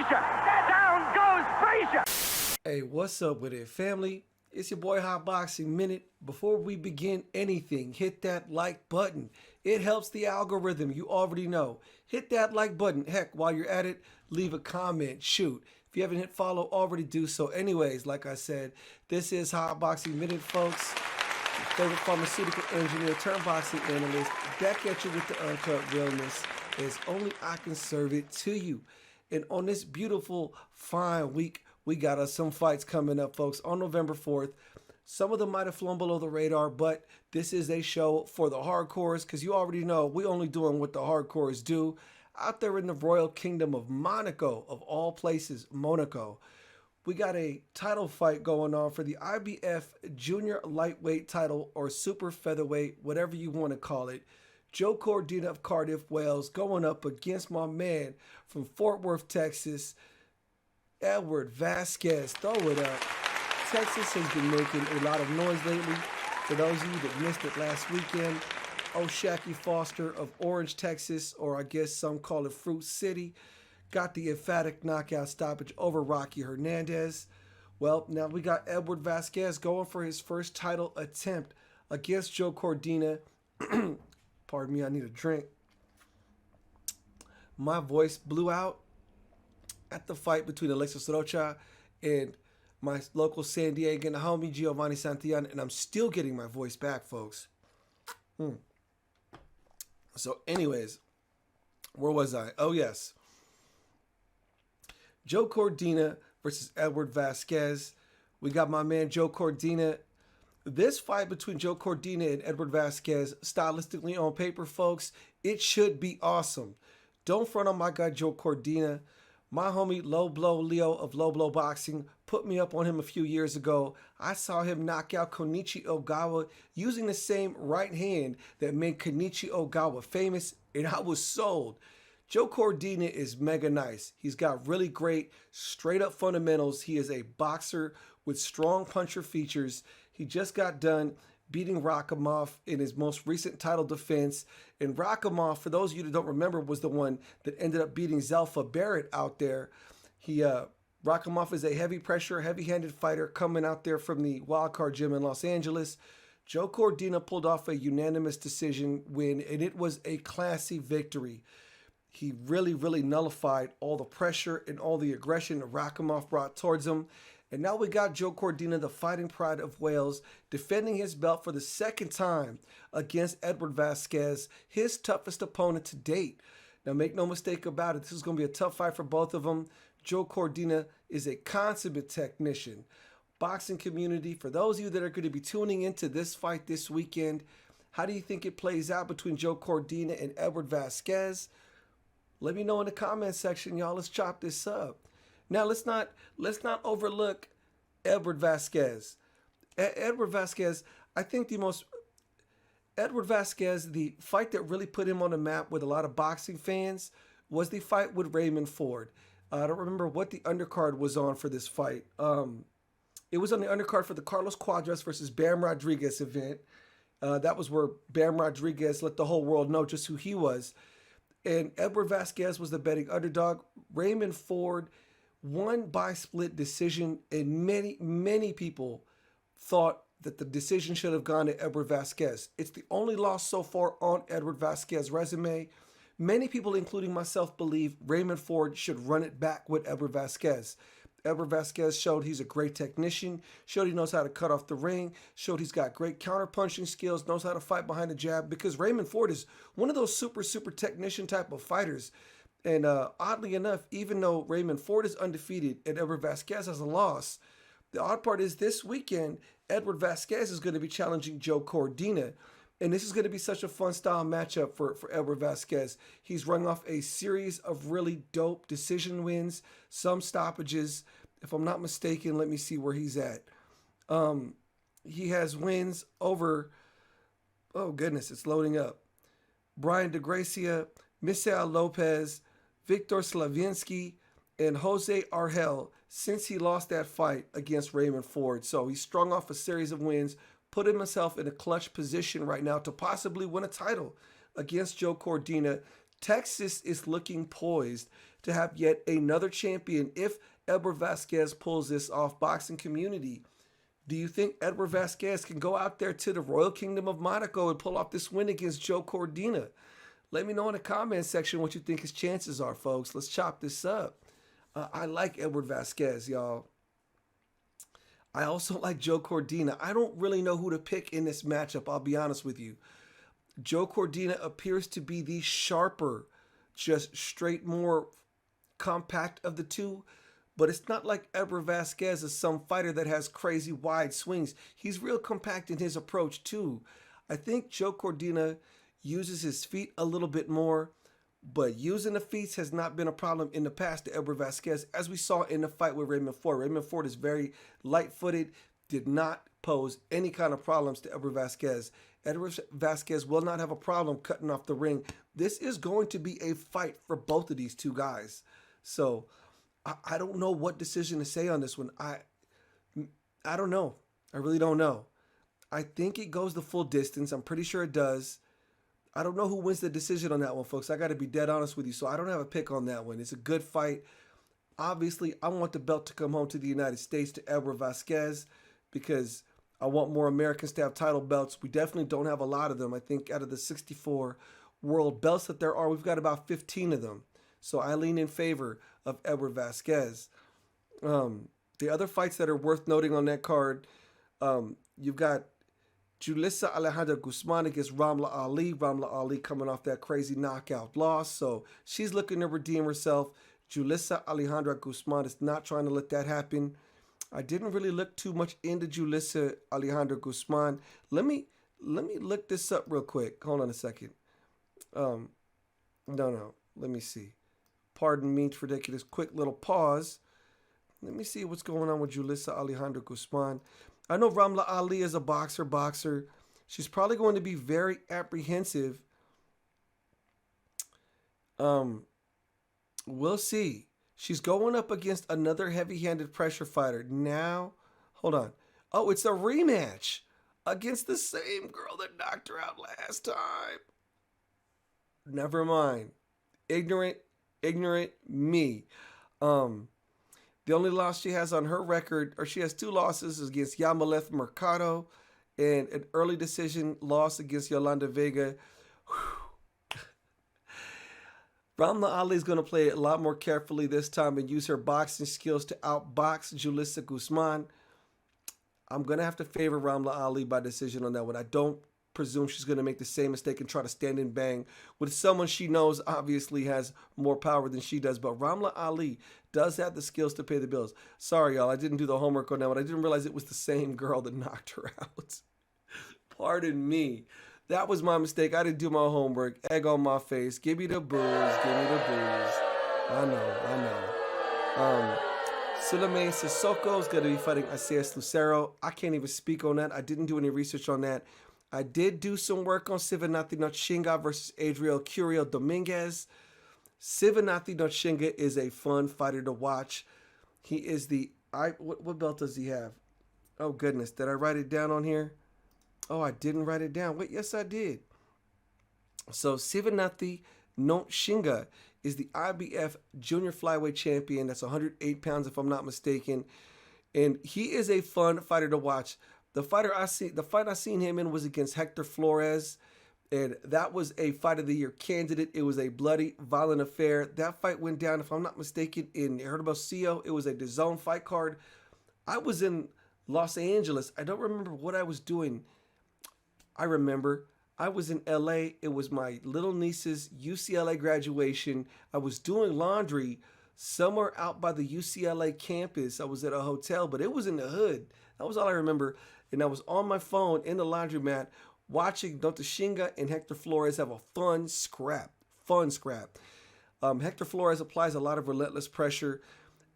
Frazier. Down goes Frazier. Hey, what's up with it, family? It's your boy Hot Boxing Minute. Before we begin anything, hit that like button. It helps the algorithm, you already know. Hit that like button. Heck, while you're at it, leave a comment. Shoot. If you haven't hit follow, already do so. Anyways, like I said, this is Hot Boxing Minute, folks. Your favorite pharmaceutical engineer turned boxing analyst, back at you with the uncut realness as only I can serve it to you. And on this beautiful, fine week, we got us some fights coming up, folks, on November 4th. Some of them might have flown below the radar, but this is a show for the hardcores because you already know we only doing what the hardcores do out there in the Royal Kingdom of Monaco, of all places, Monaco. We got a title fight going on for the IBF Junior Lightweight title or Super Featherweight, whatever you want to call it. Joe Cordina of Cardiff, Wales, going up against my man from Fort Worth, Texas, Edward Vazquez. Throw it up. Texas has been making a lot of noise lately. For those of you that missed it last weekend, Shacky Foster of Orange, Texas, or I guess some call it Fruit City, got the emphatic knockout stoppage over Rocky Hernandez. Well, now we got Edward Vasquez going for his first title attempt against Joe Cordina. Pardon me, I need a drink. My voice blew out at the fight between Alexis Rocha and my local San Diegan homie Giovanni Santillan, and I'm still getting my voice back, folks. So anyways, where was I? Oh, yes. Joe Cordina versus Edward Vasquez. We got my man Joe Cordina. This fight between Joe Cordina and Edward Vasquez, stylistically on paper, folks, it should be awesome. Don't front on my guy Joe Cordina. My homie Low Blow Leo of Low Blow Boxing put me up on him a few years ago. I saw him knock out Konichi Ogawa using the same right hand that made Konichi Ogawa famous, and I was sold. Joe Cordina is mega nice. He's got really great straight up fundamentals. He is a boxer with strong puncher features. He just got done beating Rakhimov in his most recent title defense. And Rakhimov, for those of you that don't remember, was the one that ended up beating Zelfa Barrett out there. Rakhimov is a heavy pressure, heavy-handed fighter coming out there from the Wildcard Gym in Los Angeles. Joe Cordina pulled off a unanimous decision win, and it was a classy victory. He really, really nullified all the pressure and all the aggression that Rakhimov brought towards him. And now we got Joe Cordina, the fighting pride of Wales, defending his belt for the second time against Edward Vasquez, his toughest opponent to date. Now, make no mistake about it, this is going to be a tough fight for both of them. Joe Cordina is a consummate technician. Boxing community, for those of you that are going to be tuning into this fight this weekend, how do you think it plays out between Joe Cordina and Edward Vasquez? Let me know in the comment section, y'all. Let's chop this up. Now, let's not overlook Edward Vasquez. Edward Vasquez, I think Edward Vasquez, the fight that really put him on the map with a lot of boxing fans was the fight with Raymond Ford. I don't remember what the undercard was on for this fight. It was on the undercard for the Carlos Cuadras versus Bam Rodriguez event. That was where Bam Rodriguez let the whole world know just who he was. And Edward Vasquez was the betting underdog. Raymond Ford won by split decision, and many people thought that the decision should have gone to Edward Vasquez. It's the only loss so far on Edward Vasquez's resume. Many people, including myself, believe Raymond Ford should run it back with Edward Vasquez. Edward Vasquez showed he's a great technician, showed he knows how to cut off the ring, showed he's got great counter-punching skills, knows how to fight behind the jab, because Raymond Ford is one of those super technician type of fighters. And oddly enough, even though Raymond Ford is undefeated and Edward Vasquez has a loss, the odd part is this weekend, Edward Vasquez is going to be challenging Joe Cordina. And this is going to be such a fun style matchup for Edward Vasquez. He's running off a series of really dope decision wins, some stoppages. If I'm not mistaken, let me see where he's at. He has wins over, oh goodness, it's loading up. Brian DeGracia, Misael Lopez, Victor Slavinsky, and Jose Argel since he lost that fight against Raymond Ford. So he strung off a series of wins, put himself in a clutch position right now to possibly win a title against Joe Cordina. Texas is looking poised to have yet another champion if Edward Vasquez pulls this off. Boxing community, do you think Edward Vasquez can go out there to the Royal Kingdom of Monaco and pull off this win against Joe Cordina? Let me know in the comment section what you think his chances are, folks. Let's chop this up. I like Edward Vasquez, y'all. I also like Joe Cordina. I don't really know who to pick in this matchup, I'll be honest with you. Joe Cordina appears to be the sharper, just straight, more compact of the two. But it's not like Edward Vasquez is some fighter that has crazy wide swings. He's real compact in his approach too. I think Joe Cordina uses his feet a little bit more, but using the feet has not been a problem in the past to Edward Vasquez, as we saw in the fight with Raymond Ford. Raymond Ford is very light-footed, did not pose any kind of problems to Edward Vasquez. Edward Vasquez will not have a problem cutting off the ring. This is going to be a fight for both of these two guys. So I don't know what decision to say on this one. I don't know. I really don't know. I think it goes the full distance. I'm pretty sure it does. I don't know who wins the decision on that one, folks. I got to be dead honest with you. So I don't have a pick on that one. It's a good fight. Obviously, I want the belt to come home to the United States, to Edward Vasquez, because I want more Americans to have title belts. We definitely don't have a lot of them. I think out of the 64 world belts that there are, we've got about 15 of them. So I lean in favor of Edward Vasquez. The other fights that are worth noting on that card, you've got Julissa Alejandra Guzman against Ramla Ali. Ramla Ali coming off that crazy knockout loss, so she's looking to redeem herself. Julissa Alejandra Guzman is not trying to let that happen. I didn't really look too much into Julissa Alejandra Guzman. Let me look this up real quick. Hold on a second. No. Let me see. Pardon me for taking this quick little pause. Let me see what's going on with Julissa Alejandra Guzman. I know Ramla Ali is a boxer. She's probably going to be very apprehensive. We'll see. She's going up against another heavy-handed pressure fighter. Now, hold on. Oh, it's a rematch against the same girl that knocked her out last time. Never mind. Ignorant me. The only loss she has on her record, or she has two losses, is against Yamaleth Mercado and an early decision loss against Yolanda Vega. Ramla Ali is going to play a lot more carefully this time and use her boxing skills to outbox Julissa Guzman. I'm going to have to favor Ramla Ali by decision on that one. I don't presume she's going to make the same mistake and try to stand and bang with someone she knows obviously has more power than she does. But Ramla Ali does have the skills to pay the bills. Sorry, y'all. I didn't do the homework on that one. I didn't realize it was the same girl that knocked her out. Pardon me. That was my mistake. I didn't do my homework. Egg on my face. Give me the booze. I know. Suleme Sissoko is going to be fighting Asias Lucero. I can't even speak on that. I didn't do any research on that. I did do some work on Sivanati Nochinga versus Adriel Curiel Dominguez. Sivanati Nochinga is a fun fighter to watch. He is what belt does he have? Oh, goodness. Did I write it down on here? Oh, I didn't write it down. Wait, yes, I did. So Sivanati Nochinga is the IBF junior flyweight champion. That's 108 pounds, if I'm not mistaken. And he is a fun fighter to watch. The fight I seen him in was against Hector Flores, and that was a Fight of the Year candidate. It was a bloody, violent affair. That fight went down, if I'm not mistaken, in Hermosillo. It was a DAZN fight card. I was in Los Angeles. I don't remember what I was doing. I remember I was in LA. It was my little niece's UCLA graduation. I was doing laundry somewhere out by the UCLA campus. I was at a hotel, but it was in the hood. That was all I remember. And I was on my phone in the laundromat watching Nochinga and Hector Flores have a fun scrap. Hector Flores applies a lot of relentless pressure.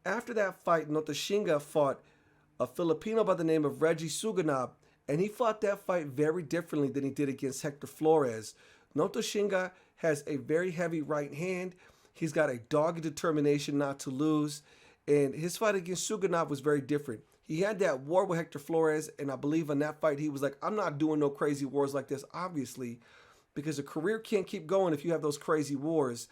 After that fight, Nochinga fought a Filipino by the name of Reggie Suganab, and he fought that fight very differently than he did against Hector Flores. Nochinga has a very heavy right hand. He's got a dogged determination not to lose, and his fight against Suganab was very different. He had that war with Hector Flores, and I believe in that fight he was like, I'm not doing no crazy wars like this, obviously. because a career can't keep going if you have those crazy wars.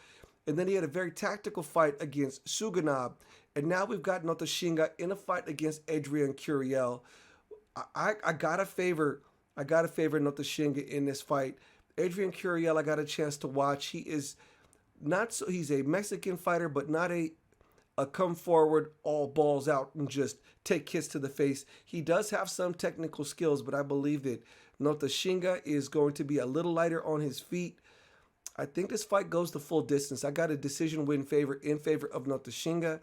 And then he had a very tactical fight against Suganab. And now we've got Notashinga in a fight against Adrian Curiel. I gotta favor Notashinga in this fight. Adrian Curiel, I got a chance to watch. He is not so he's a Mexican fighter, but not a come forward, all balls out, and just take hits to the face. He does have some technical skills, but I believe that Notashinga is going to be a little lighter on his feet. I think this fight goes the full distance. I got a decision win in favor of Notashinga.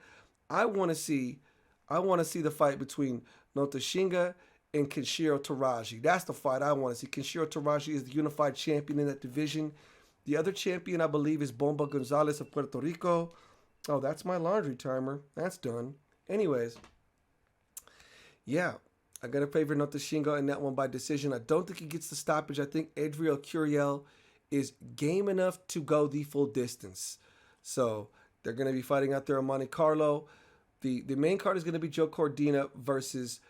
I want to see the fight between Notashinga and Kenshiro Taraji. That's the fight I want to see. Kenshiro Taraji is the unified champion in that division. The other champion, I believe, is Bomba Gonzalez of Puerto Rico. Oh, that's my laundry timer. That's done. Anyways, yeah, I got to favor Notashinga in that one by decision. I don't think he gets the stoppage. I think Adrian Curiel is game enough to go the full distance. So they're going to be fighting out there in Monte Carlo. The main card is going to be Joe Cordina versus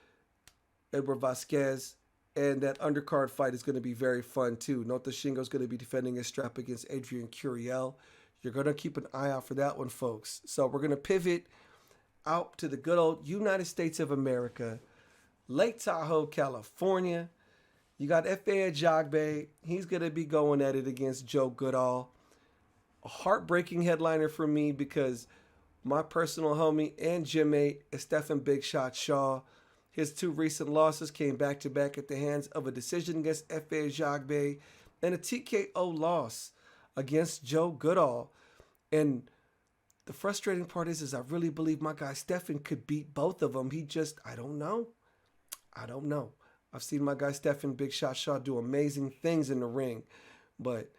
Edward Vasquez. And that undercard fight is going to be very fun too. Notashinga is going to be defending his strap against Adrian Curiel. You're going to keep an eye out for that one, folks. So we're going to pivot out to the good old United States of America. Lake Tahoe, California. You got Efe Ajagba. He's going to be going at it against Joe Goodall. A heartbreaking headliner for me because my personal homie and gym mate, Stephen Big Shot Shaw, his two recent losses came back-to-back at the hands of a decision against Efe Ajagba and a TKO loss against Joe Goodall. And the frustrating part is I really believe my guy Stephen could beat both of them. I don't know. I've seen my guy Stephen Big Shot Shaw do amazing things in the ring, but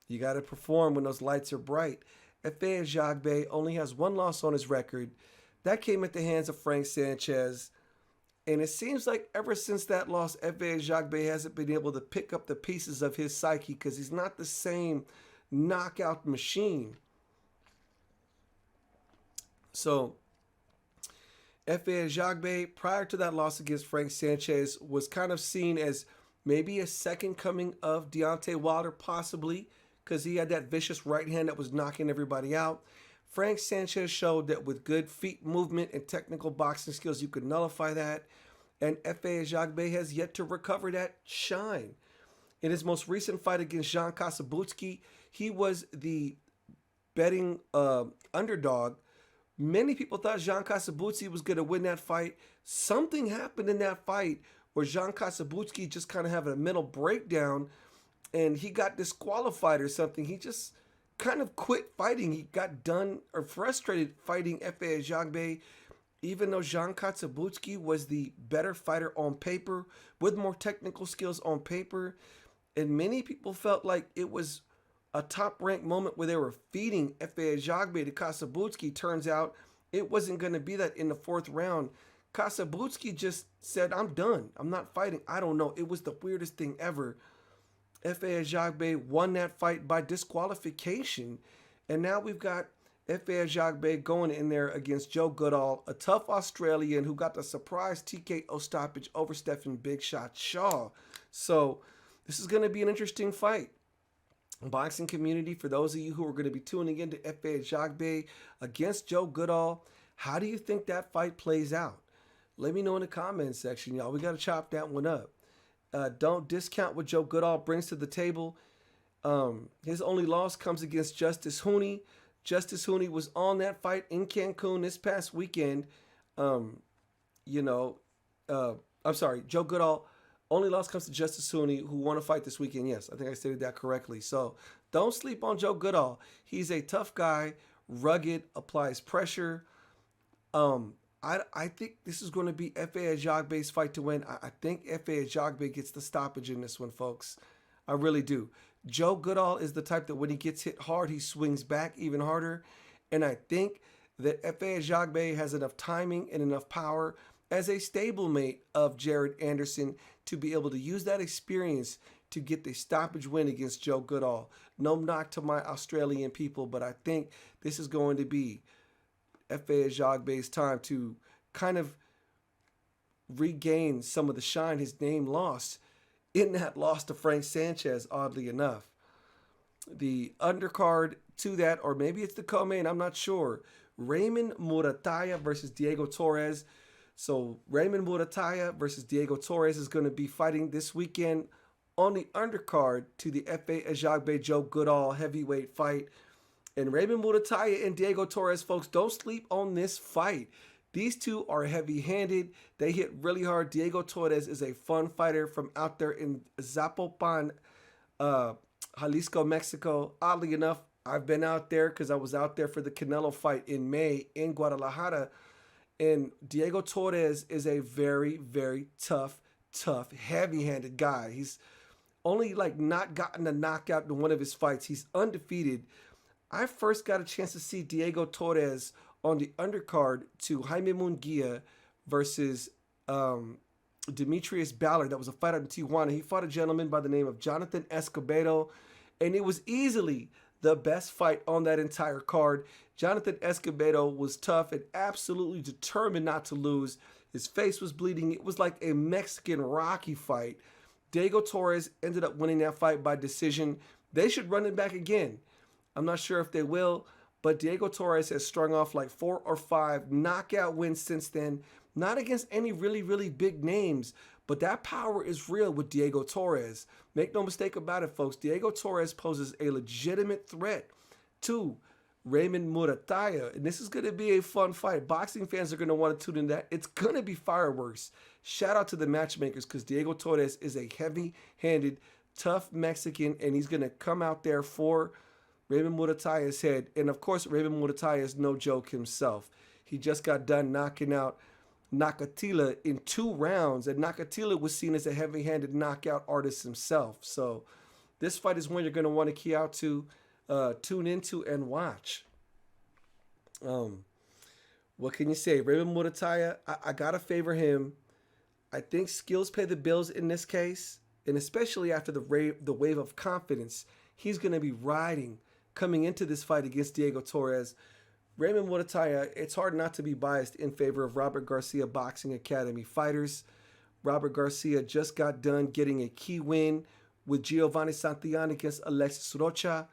you got to perform when those lights are bright. Efe Ajagba only has one loss on his record. That came at the hands of Frank Sanchez. And it seems like ever since that loss, Efe Ajagba hasn't been able to pick up the pieces of his psyche because he's not the same knockout machine. So Efe Ajagba, prior to that loss against Frank Sanchez, was kind of seen as maybe a second coming of Deontay Wilder, possibly, because he had that vicious right hand that was knocking everybody out. Frank Sanchez showed that with good feet movement and technical boxing skills, you could nullify that. And Efe Ajagba has yet to recover that shine. In his most recent fight against Jean Kasabutsky, he was the betting underdog. Many people thought Jean Kasabutsky was going to win that fight. Something happened in that fight where Jean Kasabutsky just kind of had a mental breakdown and he got disqualified or something. He just kind of quit fighting. He got done or frustrated fighting Efe Ajagba, even though Jean Kasabutsky was the better fighter on paper with more technical skills on paper. And many people felt like it was a top-ranked moment where they were feeding Efe Ajagba to Kasabutsky. Turns out it wasn't going to be that in the fourth round. Kasabutsky just said, I'm done. I'm not fighting. I don't know. It was the weirdest thing ever. Efe Ajagba won that fight by disqualification. And now we've got Efe Ajagba going in there against Joe Goodall, a tough Australian who got the surprise TKO stoppage over Stephen Big Shot Shaw. So this is going to be an interesting fight. Boxing community, for those of you who are going to be tuning in to Efe Ajagba against Joe Goodall, how do you think that fight plays out? Let me know in the comments section, y'all. We got to chop that one up. Don't discount what Joe Goodall brings to the table. His only loss comes against Justice Hooney. Justice Hooney was on that fight in Cancun this past weekend. I'm sorry, Joe Goodall. Only loss comes to Justice Hooney, who won a fight this weekend. Yes, I think I stated that correctly. So don't sleep on Joe Goodall. He's a tough guy, rugged, applies pressure. I think this is going to be Efe Ajagba's fight to win. I think Efe Ajagba gets the stoppage in this one, folks. I really do. Joe Goodall is the type that when he gets hit hard, he swings back even harder. And I think that Efe Ajagba has enough timing and enough power as a stablemate of Jared Anderson to be able to use that experience to get the stoppage win against Joe Goodall. No knock to my Australian people, but I think this is going to be Efe Ajagba's time to kind of regain some of the shine his name lost in that loss to Frank Sanchez, oddly enough. the undercard to that, or maybe it's the co-main, I'm not sure. Raymond Murataya versus Diego Torres. So Raymond Murataya versus Diego Torres is going to be fighting this weekend on the undercard to the Efe Ajagba Joe Goodall heavyweight fight. And Raymond Murataya and Diego Torres, folks, don't sleep on this fight. These two are heavy-handed. They hit really hard. Diego Torres is a fun fighter from out there in Zapopan, Jalisco, Mexico. Oddly enough, I've been out there because I was out there for the Canelo fight in May in Guadalajara. And Diego Torres is a very, very tough, heavy-handed guy. He's only not gotten a knockout in one of his fights. He's undefeated. I first got a chance to see Diego Torres on the undercard to Jaime Munguia versus Demetrius Ballard. That was a fight out in Tijuana. He fought a gentleman by the name of Jonathan Escobedo, and it was easily the best fight on that entire card. Jonathan Escobedo was tough and absolutely determined not to lose. His face was bleeding. It was like a Mexican Rocky fight. Diego Torres ended up winning that fight by decision. They should run it back again. I'm not sure if they will, but Diego Torres has strung off like 4 or 5 knockout wins since then. Not against any really, really big names, but that power is real with Diego Torres. Make no mistake about it, folks. Diego Torres poses a legitimate threat to Raymond Murataya, and this is going to be a fun fight. Boxing fans are going to want to tune in that. It's going to be fireworks. Shout out to the matchmakers because Diego Torres is a heavy-handed, tough Mexican, and he's going to come out there for Raymond Murataya's head. And, of course, Raymond Murataya is no joke himself. He just got done knocking out Nakatila in 2 rounds, and Nakatila was seen as a heavy-handed knockout artist himself. So this fight is one you're going to want to key out to, tune into, and watch. What can you say? Raymond Murataya, I got to favor him. I think skills pay the bills in this case, and especially after the wave of confidence he's going to be riding coming into this fight against Diego Torres. Raymond Murataya, it's hard not to be biased in favor of Robert Garcia Boxing Academy fighters. Robert Garcia just got done getting a key win with Giovanni Santillan against Alexis Rocha.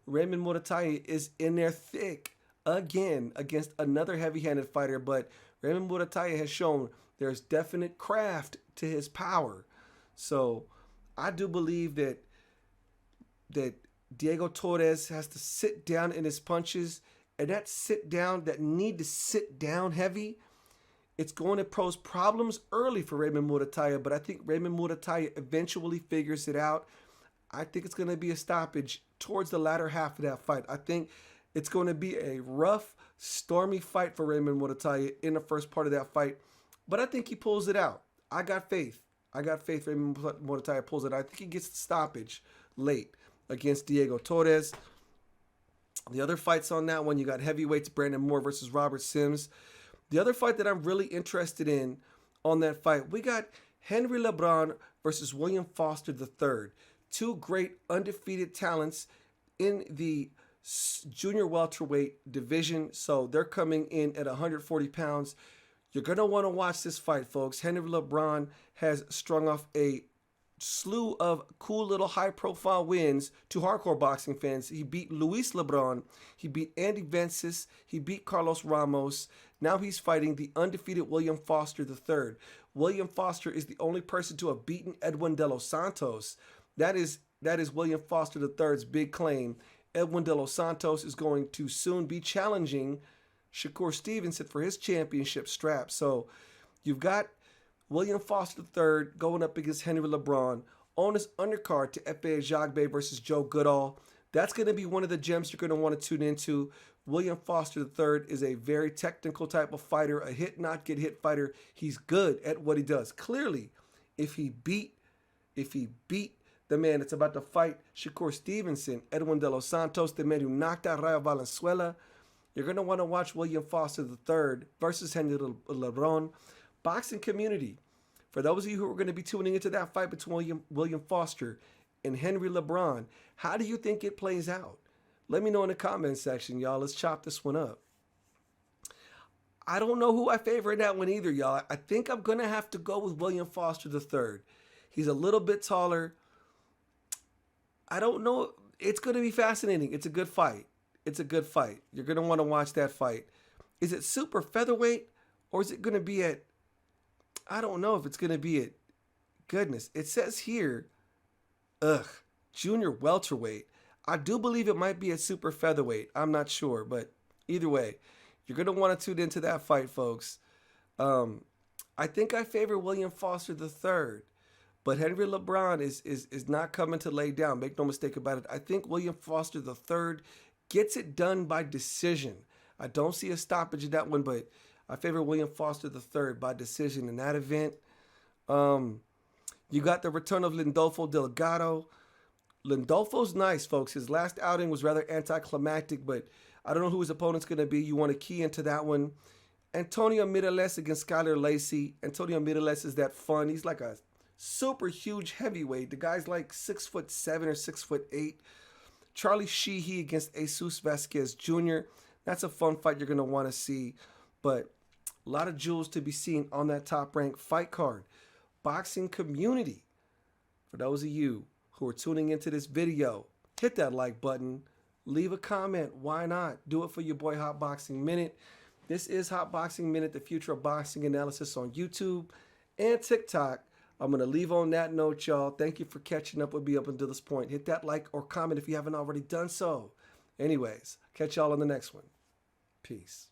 Raymond Murataya is in there thick again against another heavy-handed fighter, but Raymond Murataya has shown there's definite craft to his power. So I do believe that Diego Torres has to sit down in his punches, and that need to sit down heavy, it's going to pose problems early for Raymond Murataya, but I think Raymond Murataya eventually figures it out. I think it's going to be a stoppage towards the latter half of that fight. I think it's going to be a rough, stormy fight for Raymond Murataya in the first part of that fight, but I think he pulls it out. I got faith. Raymond Murataya pulls it out. I think he gets the stoppage late against Diego Torres. The other fights on that one, you got heavyweights Brandon Moore versus Robert Sims. The other fight that I'm really interested in on that fight, we got Henry LeBron versus William Foster III. 2 great undefeated talents in the junior welterweight division. So they're coming in at 140 pounds. You're going to want to watch this fight, folks. Henry LeBron has strung off a slew of cool little high-profile wins to hardcore boxing fans. He beat Luis LeBron. He beat Andy Vences. He beat Carlos Ramos. Now he's fighting the undefeated William Foster III. William Foster is the only person to have beaten Edwin De Los Santos. That is William Foster III's big claim. Edwin De Los Santos is going to soon be challenging Shakur Stevenson for his championship strap. So you've got William Foster III going up against Henry LeBron on his undercard to Efe Ajagba versus Joe Goodall. That's going to be one of the gems you're going to want to tune into. William Foster III is a very technical type of fighter, a hit-not-get-hit fighter. He's good at what he does. Clearly, if he beat the man that's about to fight Shakur Stevenson, Edwin De Los Santos, the man who knocked out Rayo Valenzuela, you're going to want to watch William Foster III versus Henry LeBron. Boxing community, for those of you who are going to be tuning into that fight between William Foster and Henry LeBron, how do you think it plays out? Let me know in the comment section, y'all. Let's chop this one up. I don't know who I favor in that one either, y'all. I think I'm going to have to go with William Foster III. He's a little bit taller. I don't know. It's going to be fascinating. It's a good fight. It's a good fight. You're going to want to watch that fight. Is it super featherweight or is it going to be at, I don't know if it's going to be at, goodness, it says here, junior welterweight. I do believe it might be at super featherweight. I'm not sure, but either way, you're going to want to tune into that fight, folks. I think I favor William Foster III, but Henry LeBron is not coming to lay down. Make no mistake about it. I think William Foster III gets it done by decision. I don't see a stoppage in that one, but I favor William Foster III by decision in that event. You got the return of Lindolfo Delgado. Lindolfo's nice, folks. His last outing was rather anticlimactic, but I don't know who his opponent's going to be. You want to key into that one. Antonio Mireles against Skylar Lacey. Antonio Mireles is that fun. He's like a super huge heavyweight. The guy's like 6'7" or 6'8". Charlie Sheehy against Jesus Vazquez Jr. That's a fun fight you're going to want to see. But a lot of jewels to be seen on that top-ranked fight card. Boxing community. For those of you who are tuning into this video, hit that like button. Leave a comment. Why not? Do it for your boy Hot Boxing Minute. This is Hot Boxing Minute, the future of boxing analysis on YouTube and TikTok. I'm going to leave on that note, y'all. Thank you for catching up with me up until this point. Hit that like or comment if you haven't already done so. Anyways, catch y'all on the next one. Peace.